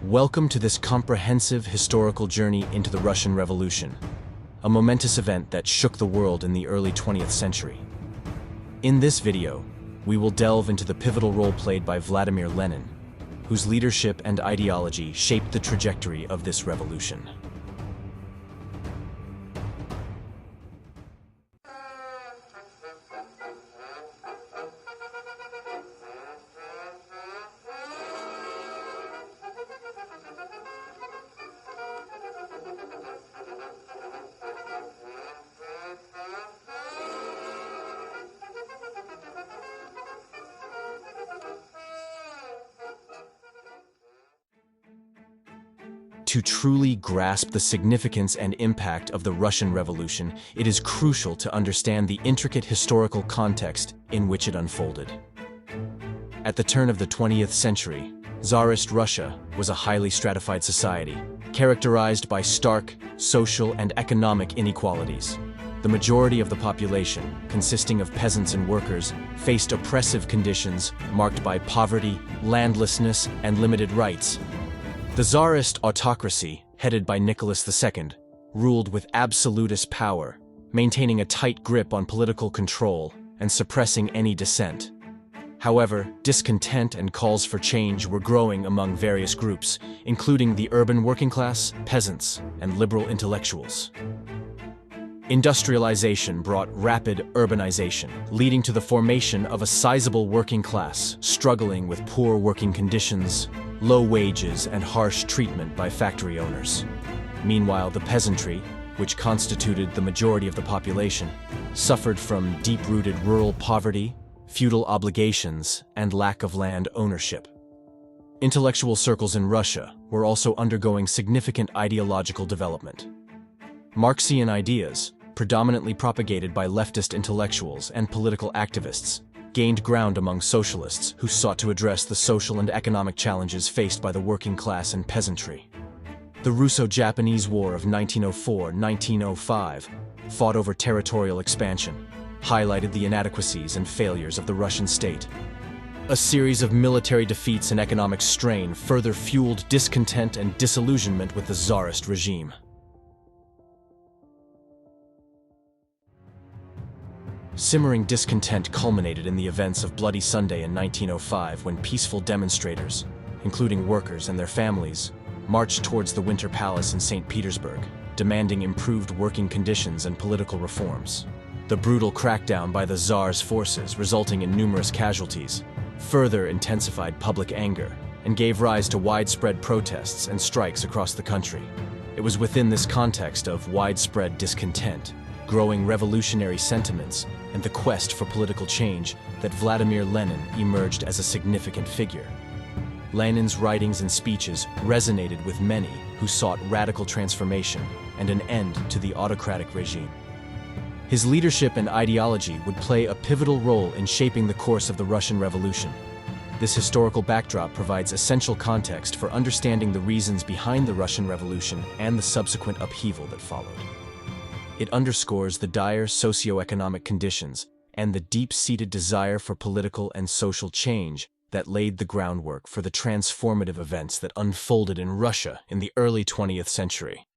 Welcome to this comprehensive historical journey into the Russian Revolution, a momentous event that shook the world in the early 20th century. In this video, we will delve into the pivotal role played by Vladimir Lenin, whose leadership and ideology shaped the trajectory of this revolution. To truly grasp the significance and impact of the Russian Revolution, it is crucial to understand the intricate historical context in which it unfolded. At the turn of the 20th century, Tsarist Russia was a highly stratified society, characterized by stark social and economic inequalities. The majority of the population, consisting of peasants and workers, faced oppressive conditions marked by poverty, landlessness, and limited rights. The Tsarist autocracy, headed by Nicholas II, ruled with absolutist power, maintaining a tight grip on political control and suppressing any dissent. However, discontent and calls for change were growing among various groups, including the urban working class, peasants, and liberal intellectuals. Industrialization brought rapid urbanization, leading to the formation of a sizable working class, struggling with poor working conditions, low wages, and harsh treatment by factory owners. Meanwhile, the peasantry, which constituted the majority of the population, suffered from deep-rooted rural poverty, feudal obligations, and lack of land ownership. Intellectual circles in Russia were also undergoing significant ideological development. Marxian ideas, predominantly propagated by leftist intellectuals and political activists, gained ground among socialists who sought to address the social and economic challenges faced by the working class and peasantry. The Russo-Japanese War of 1904-1905, fought over territorial expansion, highlighted the inadequacies and failures of the Russian state. A series of military defeats and economic strain further fueled discontent and disillusionment with the Tsarist regime. Simmering discontent culminated in the events of Bloody Sunday in 1905 when peaceful demonstrators, including workers and their families, marched towards the Winter Palace in St. Petersburg, demanding improved working conditions and political reforms. The brutal crackdown by the Tsar's forces, resulting in numerous casualties, further intensified public anger and gave rise to widespread protests and strikes across the country. It was within this context of widespread discontent, growing revolutionary sentiments, and the quest for political change that Vladimir Lenin emerged as a significant figure. Lenin's writings and speeches resonated with many who sought radical transformation and an end to the autocratic regime. His leadership and ideology would play a pivotal role in shaping the course of the Russian Revolution. This historical backdrop provides essential context for understanding the reasons behind the Russian Revolution and the subsequent upheaval that followed. It underscores the dire socio-economic conditions and the deep-seated desire for political and social change that laid the groundwork for the transformative events that unfolded in Russia in the early 20th century.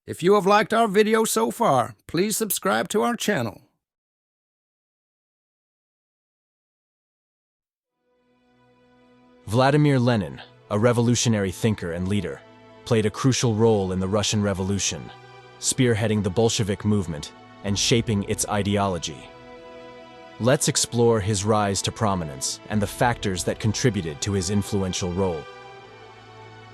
If you have liked our video so far, please subscribe to our channel. Vladimir Lenin, a revolutionary thinker and leader, played a crucial role in the Russian Revolution, spearheading the Bolshevik movement and shaping its ideology. Let's explore his rise to prominence and the factors that contributed to his influential role.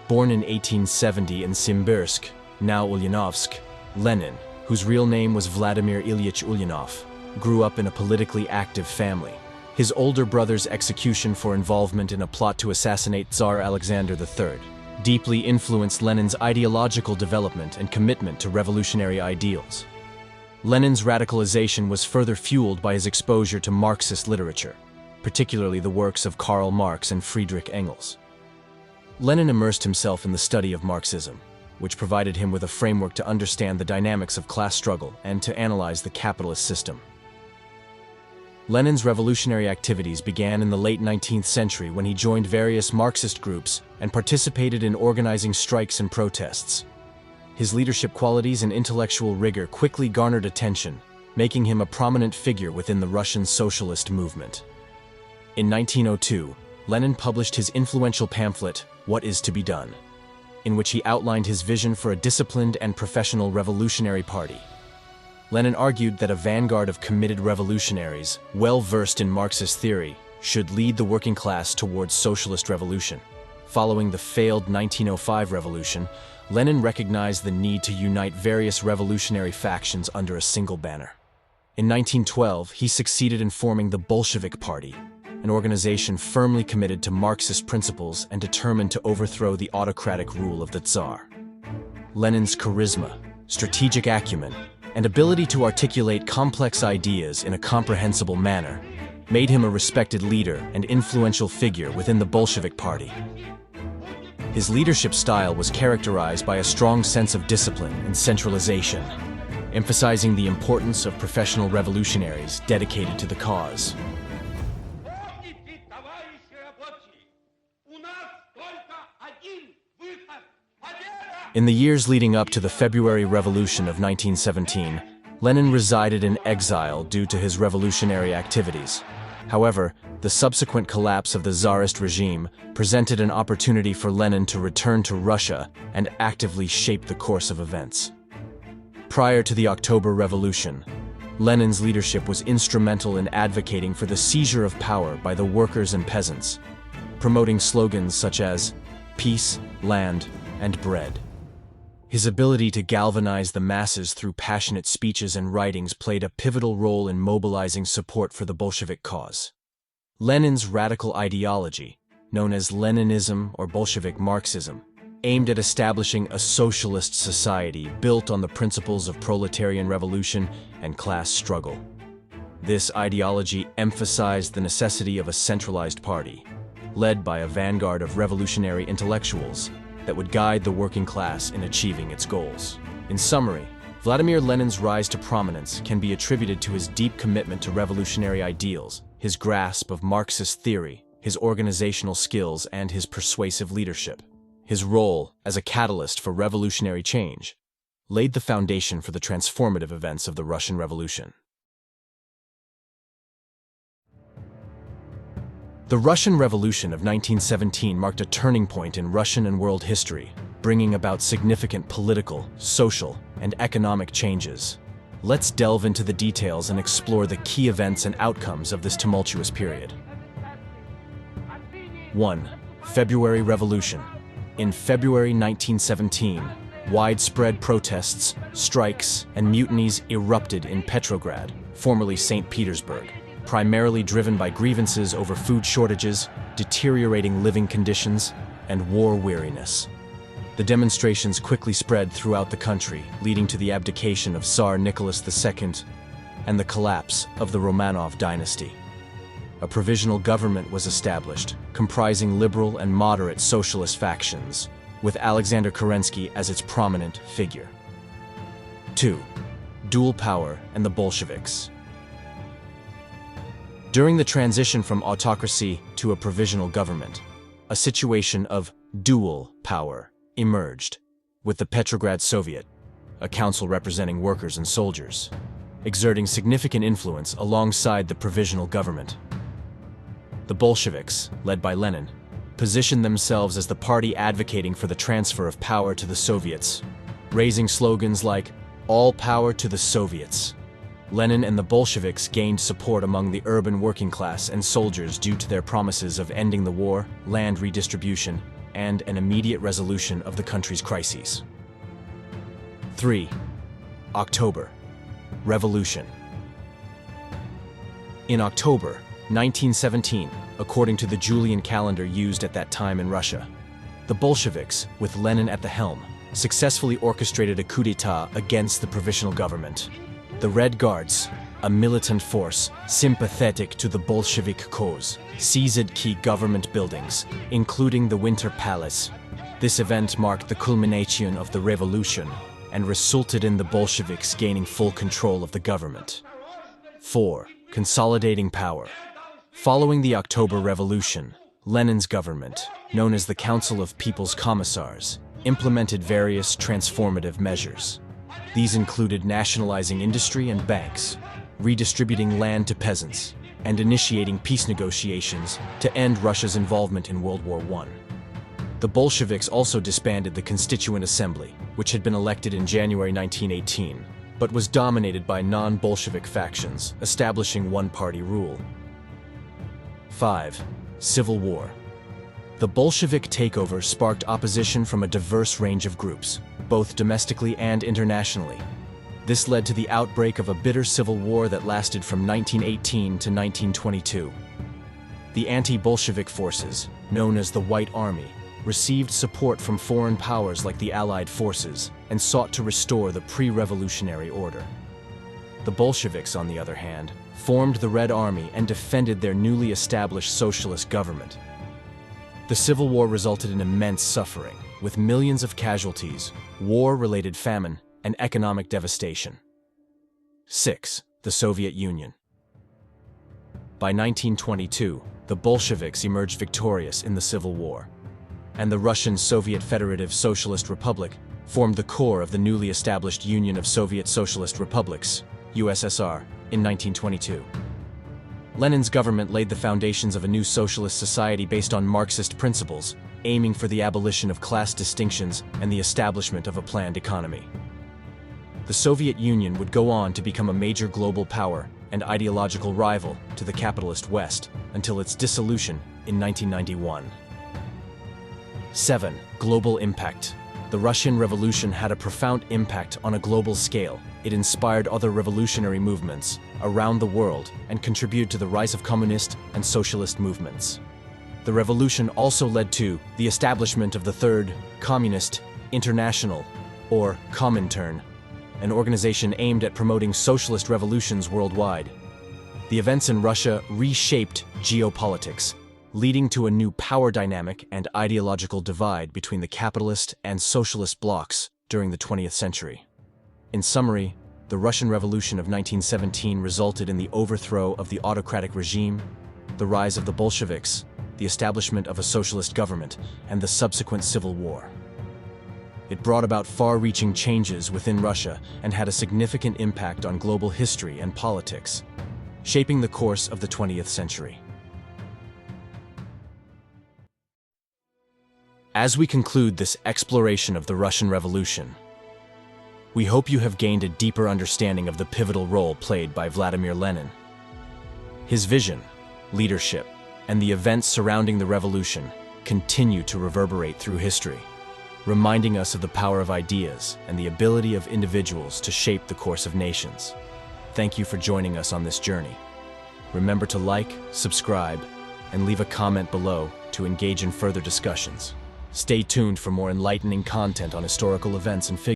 Born in 1870 in Simbirsk, now Ulyanovsk, Lenin, whose real name was Vladimir Ilyich Ulyanov, grew up in a politically active family. His older brother's execution for involvement in a plot to assassinate Tsar Alexander III deeply influenced Lenin's ideological development and commitment to revolutionary ideals. Lenin's radicalization was further fueled by his exposure to Marxist literature, particularly the works of Karl Marx and Friedrich Engels. Lenin immersed himself in the study of Marxism, which provided him with a framework to understand the dynamics of class struggle and to analyze the capitalist system. Lenin's revolutionary activities began in the late 19th century when he joined various Marxist groups and participated in organizing strikes and protests. His leadership qualities and intellectual rigor quickly garnered attention, making him a prominent figure within the Russian socialist movement. In 1902, Lenin published his influential pamphlet, What Is to Be Done, in which he outlined his vision for a disciplined and professional revolutionary party. Lenin argued that a vanguard of committed revolutionaries, well-versed in Marxist theory, should lead the working class towards socialist revolution. Following the failed 1905 revolution, Lenin recognized the need to unite various revolutionary factions under a single banner. In 1912, he succeeded in forming the Bolshevik Party, an organization firmly committed to Marxist principles and determined to overthrow the autocratic rule of the Tsar. Lenin's charisma, strategic acumen, and ability to articulate complex ideas in a comprehensible manner made him a respected leader and influential figure within the Bolshevik Party. His leadership style was characterized by a strong sense of discipline and centralization, emphasizing the importance of professional revolutionaries dedicated to the cause. In the years leading up to the February Revolution of 1917, Lenin resided in exile due to his revolutionary activities. However, the subsequent collapse of the Tsarist regime presented an opportunity for Lenin to return to Russia and actively shape the course of events. Prior to the October Revolution, Lenin's leadership was instrumental in advocating for the seizure of power by the workers and peasants, promoting slogans such as peace, land, and bread. His ability to galvanize the masses through passionate speeches and writings played a pivotal role in mobilizing support for the Bolshevik cause. Lenin's radical ideology, known as Leninism or Bolshevik Marxism, aimed at establishing a socialist society built on the principles of proletarian revolution and class struggle. This ideology emphasized the necessity of a centralized party, led by a vanguard of revolutionary intellectuals, that would guide the working class in achieving its goals. In summary, Vladimir Lenin's rise to prominence can be attributed to his deep commitment to revolutionary ideals, his grasp of Marxist theory, his organizational skills, and his persuasive leadership. His role as a catalyst for revolutionary change laid the foundation for the transformative events of the Russian Revolution. The Russian Revolution of 1917 marked a turning point in Russian and world history, bringing about significant political, social, and economic changes. Let's delve into the details and explore the key events and outcomes of this tumultuous period. 1. February Revolution. In February 1917, widespread protests, strikes, and mutinies erupted in Petrograd, formerly St. Petersburg, primarily driven by grievances over food shortages, deteriorating living conditions, and war weariness. The demonstrations quickly spread throughout the country, leading to the abdication of Tsar Nicholas II and the collapse of the Romanov dynasty. A provisional government was established, comprising liberal and moderate socialist factions, with Alexander Kerensky as its prominent figure. 2. Dual power and the Bolsheviks. During the transition from autocracy to a provisional government, a situation of dual power emerged, with the Petrograd Soviet, a council representing workers and soldiers, exerting significant influence alongside the provisional government. The Bolsheviks, led by Lenin, positioned themselves as the party advocating for the transfer of power to the Soviets, raising slogans like, "All power to the Soviets." Lenin and the Bolsheviks gained support among the urban working class and soldiers due to their promises of ending the war, land redistribution, and an immediate resolution of the country's crises. 3. October. Revolution. In October 1917, according to the Julian calendar used at that time in Russia, the Bolsheviks, with Lenin at the helm, successfully orchestrated a coup d'etat against the provisional government. The Red Guards, a militant force sympathetic to the Bolshevik cause, seized key government buildings, including the Winter Palace. This event marked the culmination of the revolution and resulted in the Bolsheviks gaining full control of the government. 4. Consolidating power. Following the October Revolution, Lenin's government, known as the Council of People's Commissars, implemented various transformative measures. These included nationalizing industry and banks, redistributing land to peasants, and initiating peace negotiations to end Russia's involvement in World War I. The Bolsheviks also disbanded the Constituent Assembly, which had been elected in January 1918, but was dominated by non-Bolshevik factions, establishing one-party rule. 5. Civil War. The Bolshevik takeover sparked opposition from a diverse range of groups, both domestically and internationally. This led to the outbreak of a bitter civil war that lasted from 1918 to 1922. The anti-Bolshevik forces, known as the White Army, received support from foreign powers like the Allied forces and sought to restore the pre-revolutionary order. The Bolsheviks, on the other hand, formed the Red Army and defended their newly established socialist government. The Civil War resulted in immense suffering, with millions of casualties, war-related famine, and economic devastation. 6. The Soviet Union. By 1922, the Bolsheviks emerged victorious in the Civil War, and the Russian Soviet Federative Socialist Republic formed the core of the newly established Union of Soviet Socialist Republics, USSR, in 1922. Lenin's government laid the foundations of a new socialist society based on Marxist principles, aiming for the abolition of class distinctions and the establishment of a planned economy. The Soviet Union would go on to become a major global power and ideological rival to the capitalist West until its dissolution in 1991. 7. Global impact. The Russian Revolution had a profound impact on a global scale. It inspired other revolutionary movements around the world and contributed to the rise of communist and socialist movements. The revolution also led to the establishment of the Third Communist International, or Comintern, an organization aimed at promoting socialist revolutions worldwide. The events in Russia reshaped geopolitics, leading to a new power dynamic and ideological divide between the capitalist and socialist blocs during the 20th century. In summary, the Russian Revolution of 1917 resulted in the overthrow of the autocratic regime, the rise of the Bolsheviks, the establishment of a socialist government, and the subsequent civil war. It brought about far-reaching changes within Russia and had a significant impact on global history and politics, shaping the course of the 20th century. As we conclude this exploration of the Russian Revolution, we hope you have gained a deeper understanding of the pivotal role played by Vladimir Lenin. His vision, leadership, and the events surrounding the revolution continue to reverberate through history, reminding us of the power of ideas and the ability of individuals to shape the course of nations. Thank you for joining us on this journey. Remember to like, subscribe, and leave a comment below to engage in further discussions. Stay tuned for more enlightening content on historical events and figures.